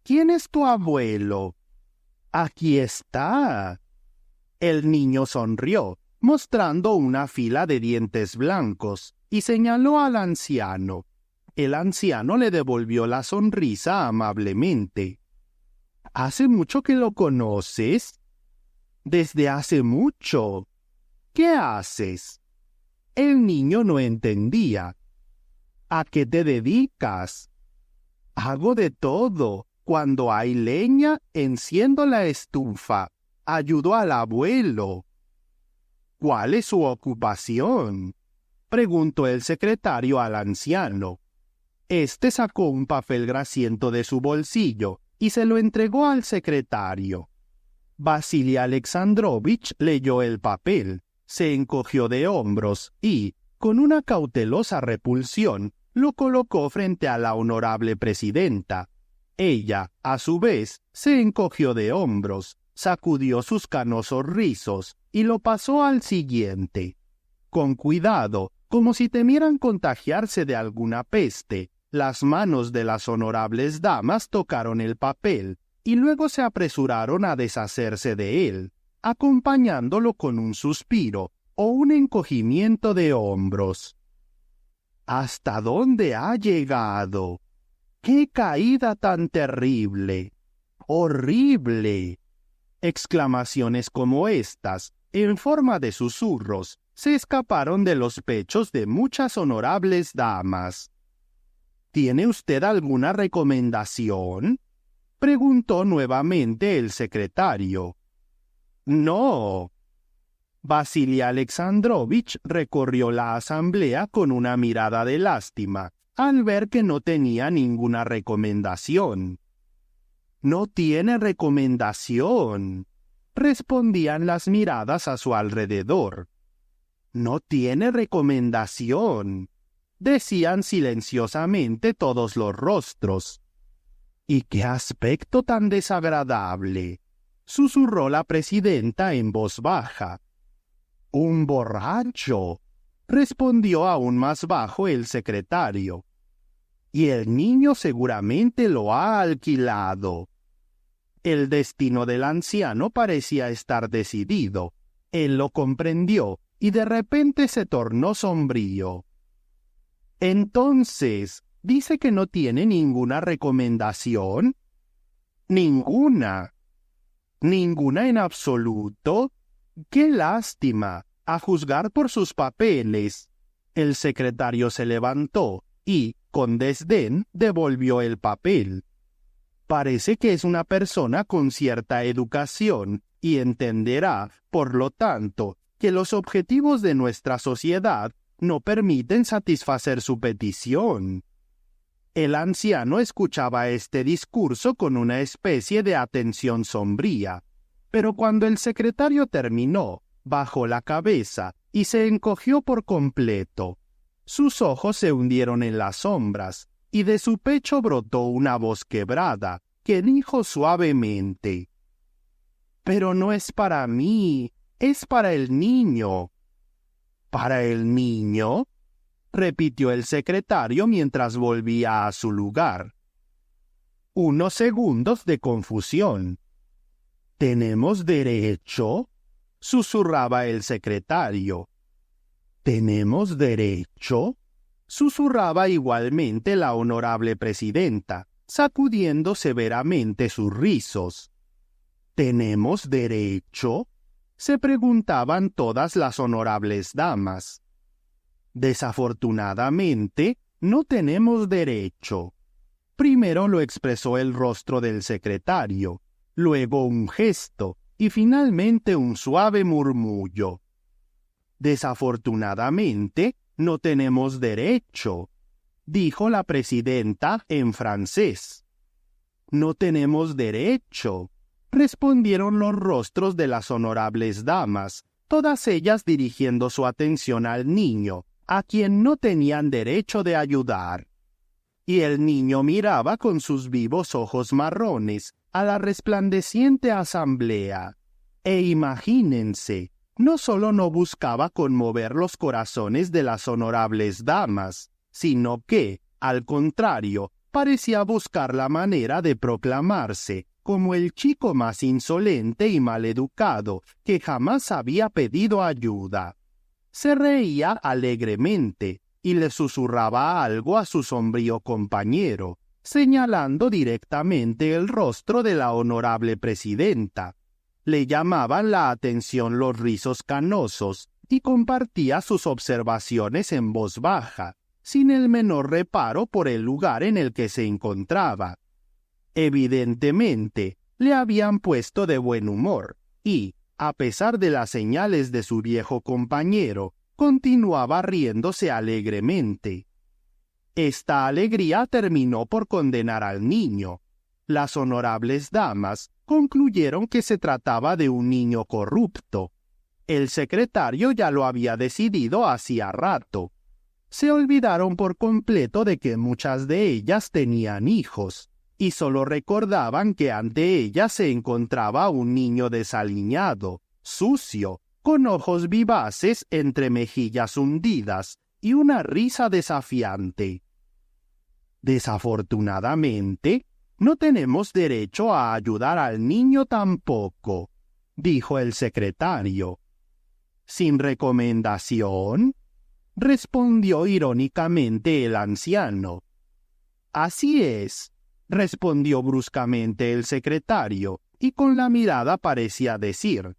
S1: «¿Quién es tu abuelo?» «Aquí está». El niño sonrió, mostrando una fila de dientes blancos, y señaló al anciano. El anciano le devolvió la sonrisa amablemente. «¿Hace mucho que lo conoces?» «Desde hace mucho». «¿Qué haces?» El niño no entendía. «¿A qué te dedicas?» «Hago de todo. Cuando hay leña, enciendo la estufa. Ayudo al abuelo». «¿Cuál es su ocupación?», preguntó el secretario al anciano. Este sacó un papel grasiento de su bolsillo y se lo entregó al secretario. Vasili Alexandrovich leyó el papel, se encogió de hombros y, con una cautelosa repulsión, lo colocó frente a la honorable presidenta. Ella, a su vez, se encogió de hombros, sacudió sus canosos rizos y lo pasó al siguiente. Con cuidado, como si temieran contagiarse de alguna peste, las manos de las honorables damas tocaron el papel y luego se apresuraron a deshacerse de él, acompañándolo con un suspiro o un encogimiento de hombros. «¿Hasta dónde ha llegado? ¡Qué caída tan terrible! ¡Horrible!». Exclamaciones como estas, en forma de susurros, se escaparon de los pechos de muchas honorables damas. «¿Tiene usted alguna recomendación?», preguntó nuevamente el secretario. «No». Vasili Alexandrovich recorrió la asamblea con una mirada de lástima, al ver que no tenía ninguna recomendación. «No tiene recomendación», respondían las miradas a su alrededor. «No tiene recomendación», decían silenciosamente todos los rostros. «¿Y qué aspecto tan desagradable?», susurró la presidenta en voz baja. «Un borracho», respondió aún más bajo el secretario. «Y el niño seguramente lo ha alquilado». El destino del anciano parecía estar decidido. Él lo comprendió y de repente se tornó sombrío. «Entonces, ¿dice que no tiene ninguna recomendación?» «Ninguna». «¿Ninguna en absoluto? ¡Qué lástima! A juzgar por sus papeles». El secretario se levantó y, con desdén, devolvió el papel. «Parece que es una persona con cierta educación y entenderá, por lo tanto, que los objetivos de nuestra sociedad no permiten satisfacer su petición. El anciano escuchaba este discurso con una especie de atención sombría, pero cuando el secretario terminó, bajó la cabeza y se encogió por completo. Sus ojos se hundieron en las sombras, y de su pecho brotó una voz quebrada, que dijo suavemente: «Pero no es para mí, es para el niño». «¿Para el niño?», repitió el secretario mientras volvía a su lugar. Unos segundos de confusión. «¿Tenemos derecho?», susurraba el secretario. «¿Tenemos derecho?», susurraba igualmente la honorable presidenta, sacudiendo severamente sus rizos. «¿Tenemos derecho?», se preguntaban todas las honorables damas. «Desafortunadamente, no tenemos derecho». Primero lo expresó el rostro del secretario, luego un gesto y finalmente un suave murmullo. «Desafortunadamente, no tenemos derecho», dijo la presidenta en francés. «No tenemos derecho», respondieron los rostros de las honorables damas, todas ellas dirigiendo su atención al niño, a quien no tenían derecho de ayudar. Y el niño miraba con sus vivos ojos marrones a la resplandeciente asamblea. E imagínense, no solo no buscaba conmover los corazones de las honorables damas, sino que, al contrario, parecía buscar la manera de proclamarse como el chico más insolente y maleducado que jamás había pedido ayuda. Se reía alegremente y le susurraba algo a su sombrío compañero, señalando directamente el rostro de la honorable presidenta. Le llamaban la atención los rizos canosos y compartía sus observaciones en voz baja, sin el menor reparo por el lugar en el que se encontraba. Evidentemente, le habían puesto de buen humor y, a pesar de las señales de su viejo compañero, continuaba riéndose alegremente. Esta alegría terminó por condenar al niño. Las honorables damas concluyeron que se trataba de un niño corrupto. El secretario ya lo había decidido hacía rato. Se olvidaron por completo de que muchas de ellas tenían hijos, y solo recordaban que ante ellas se encontraba un niño desaliñado, sucio, con ojos vivaces entre mejillas hundidas y una risa desafiante. «Desafortunadamente, no tenemos derecho a ayudar al niño tampoco», dijo el secretario. «¿Sin recomendación?», respondió irónicamente el anciano. «Así es», respondió bruscamente el secretario, y con la mirada parecía decir: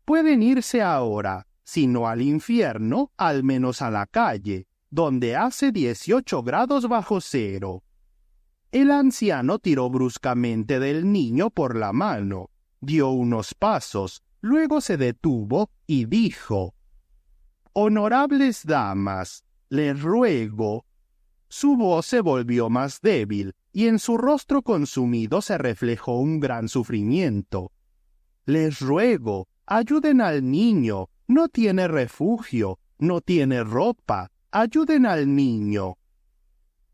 S1: «Pueden irse ahora, si no al infierno, al menos a la calle, donde hace 18 grados bajo cero». El anciano tiró bruscamente del niño por la mano, dio unos pasos, luego se detuvo y dijo: «Honorables damas, les ruego». Su voz se volvió más débil y en su rostro consumido se reflejó un gran sufrimiento. «Les ruego, ayuden al niño, no tiene refugio, no tiene ropa, ayuden al niño».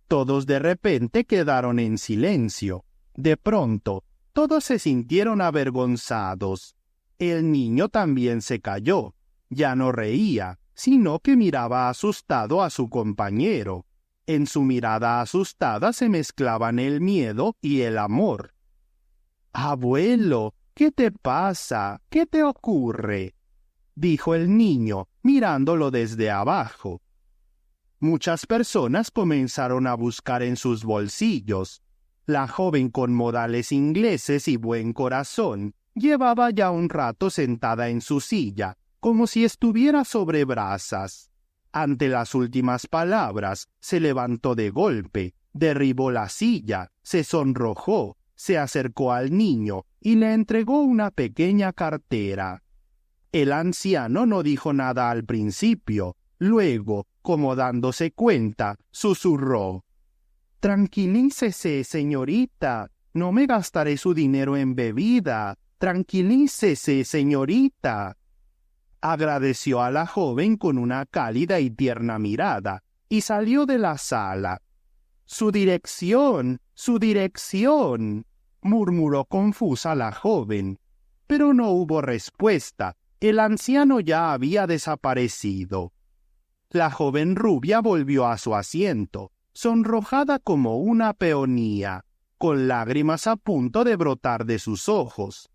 S1: Todos de repente quedaron en silencio. De pronto, todos se sintieron avergonzados. El niño también se calló. Ya no reía, sino que miraba asustado a su compañero. En su mirada asustada se mezclaban el miedo y el amor. «Abuelo, ¿qué te pasa? ¿Qué te ocurre?», dijo el niño, mirándolo desde abajo. Muchas personas comenzaron a buscar en sus bolsillos. La joven con modales ingleses y buen corazón llevaba ya un rato sentada en su silla, como si estuviera sobre brasas. Ante las últimas palabras, se levantó de golpe, derribó la silla, se sonrojó, se acercó al niño y le entregó una pequeña cartera. El anciano no dijo nada al principio. Luego, como dándose cuenta, susurró: «Tranquilícese, señorita. No me gastaré su dinero en bebida. Tranquilícese, señorita». Agradeció a la joven con una cálida y tierna mirada y salió de la sala. «Su dirección, su dirección», murmuró confusa la joven. Pero no hubo respuesta. El anciano ya había desaparecido. La joven rubia volvió a su asiento, sonrojada como una peonía, con lágrimas a punto de brotar de sus ojos.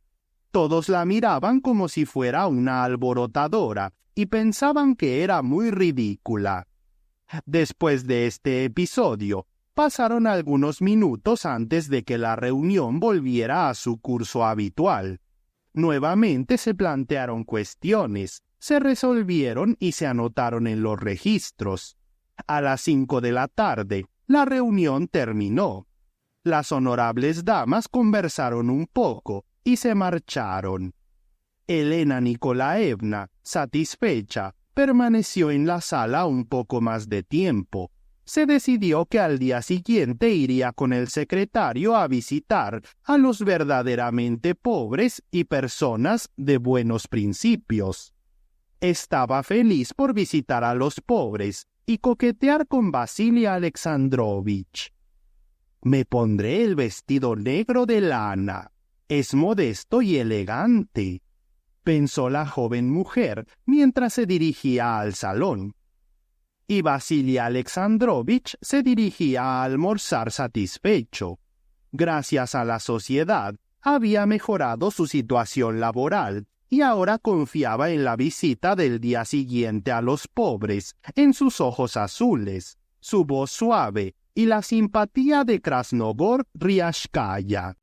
S1: Todos la miraban como si fuera una alborotadora y pensaban que era muy ridícula. Después de este episodio, pasaron algunos minutos antes de que la reunión volviera a su curso habitual. Nuevamente se plantearon cuestiones, se resolvieron y se anotaron en los registros. A las 5 de la tarde, la reunión terminó. Las honorables damas conversaron un poco y se marcharon. Elena Nikolaevna, satisfecha, permaneció en la sala un poco más de tiempo. Se decidió que al día siguiente iría con el secretario a visitar a los verdaderamente pobres y personas de buenos principios. Estaba feliz por visitar a los pobres y coquetear con Vasili Alexandrovich. «Me pondré el vestido negro de lana. Es modesto y elegante», pensó la joven mujer mientras se dirigía al salón. Y Vasili Alexandrovich se dirigía a almorzar satisfecho. Gracias a la sociedad, había mejorado su situación laboral y ahora confiaba en la visita del día siguiente a los pobres, en sus ojos azules, su voz suave y la simpatía de Krasnogor Riashkaya.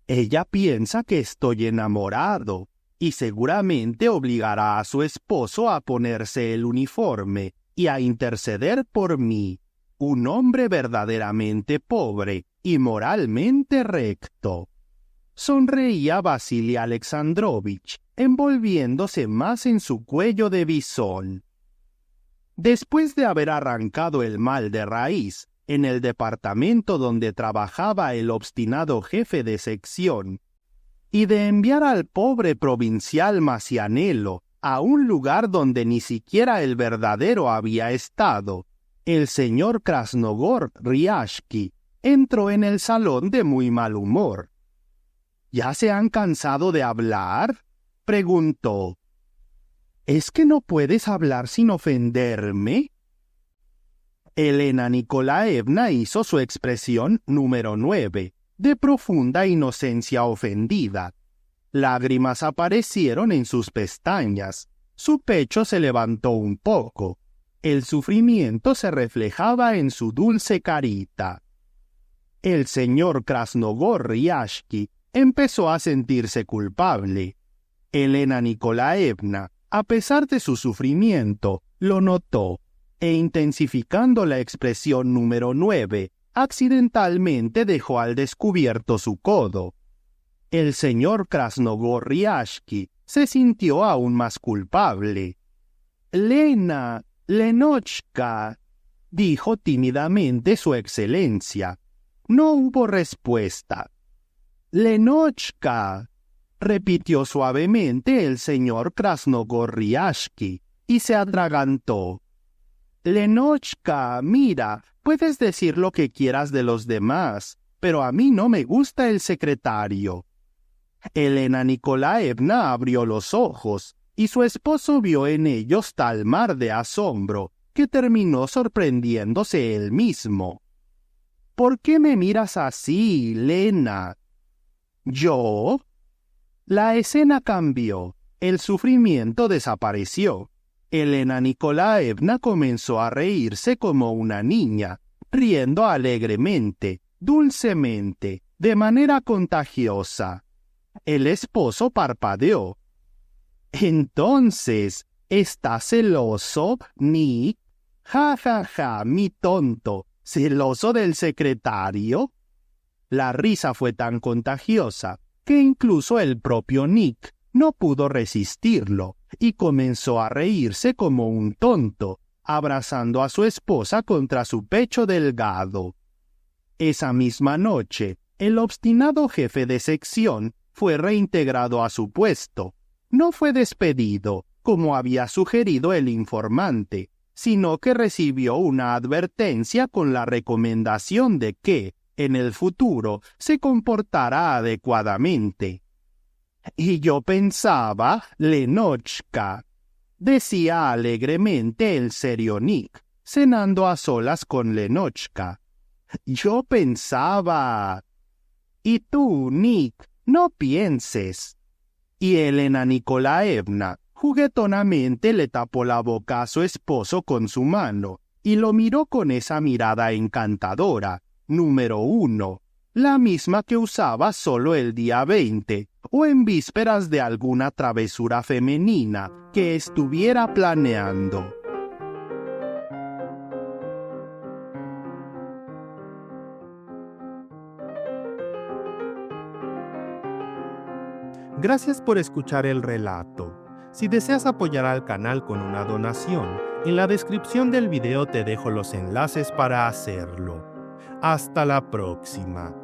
S1: «Ella piensa que estoy enamorado y seguramente obligará a su esposo a ponerse el uniforme y a interceder por mí, un hombre verdaderamente pobre y moralmente recto». Sonreía Vasili Alexandrovich, envolviéndose más en su cuello de bisón. Después de haber arrancado el mal de raíz en el departamento donde trabajaba el obstinado jefe de sección, y de enviar al pobre provincial Masianello a un lugar donde ni siquiera el verdadero había estado, el señor Krasnogor Riashki entró en el salón de muy mal humor. «¿Ya se han cansado de hablar?», preguntó. «¿Es que no puedes hablar sin ofenderme?». Elena Nikolaevna hizo su expresión número 9, de profunda inocencia ofendida. Lágrimas aparecieron en sus pestañas. Su pecho se levantó un poco. El sufrimiento se reflejaba en su dulce carita. El señor Krasnogor Riashki empezó a sentirse culpable. Elena Nikolaevna, a pesar de su sufrimiento, lo notó, e intensificando la expresión número 9, accidentalmente dejó al descubierto su codo. El señor Krasnogor Riashki se sintió aún más culpable. «Lena, Lenochka», dijo tímidamente su excelencia. No hubo respuesta. «Lenochka», repitió suavemente el señor Krasnogor Riashki, y se atragantó. «Lenochka, mira, puedes decir lo que quieras de los demás, pero a mí no me gusta el secretario». Elena Nikolaevna abrió los ojos, y su esposo vio en ellos tal mar de asombro, que terminó sorprendiéndose él mismo. «¿Por qué me miras así, Lena?» «¿Yo?» La escena cambió, el sufrimiento desapareció. Elena Nikolaevna comenzó a reírse como una niña, riendo alegremente, dulcemente, de manera contagiosa. El esposo parpadeó. «Entonces, ¿estás celoso, Nick? Ja, ja, ja, mi tonto, ¿celoso del secretario?» La risa fue tan contagiosa que incluso el propio Nick no pudo resistirlo y comenzó a reírse como un tonto, abrazando a su esposa contra su pecho delgado. Esa misma noche, el obstinado jefe de sección fue reintegrado a su puesto. No fue despedido, como había sugerido el informante, sino que recibió una advertencia con la recomendación de que, en el futuro, se comportara adecuadamente. «Y yo pensaba, Lenotchka», decía alegremente el serio Nick, cenando a solas con Lenotchka. «Yo pensaba». «Y tú, Nick, no pienses». Y Elena Nikolaevna juguetonamente le tapó la boca a su esposo con su mano y lo miró con esa mirada encantadora, número 1, la misma que usaba solo el día 20 o en vísperas de alguna travesura femenina que estuviera planeando.
S2: Gracias por escuchar el relato. Si deseas apoyar al canal con una donación, en la descripción del video te dejo los enlaces para hacerlo. Hasta la próxima.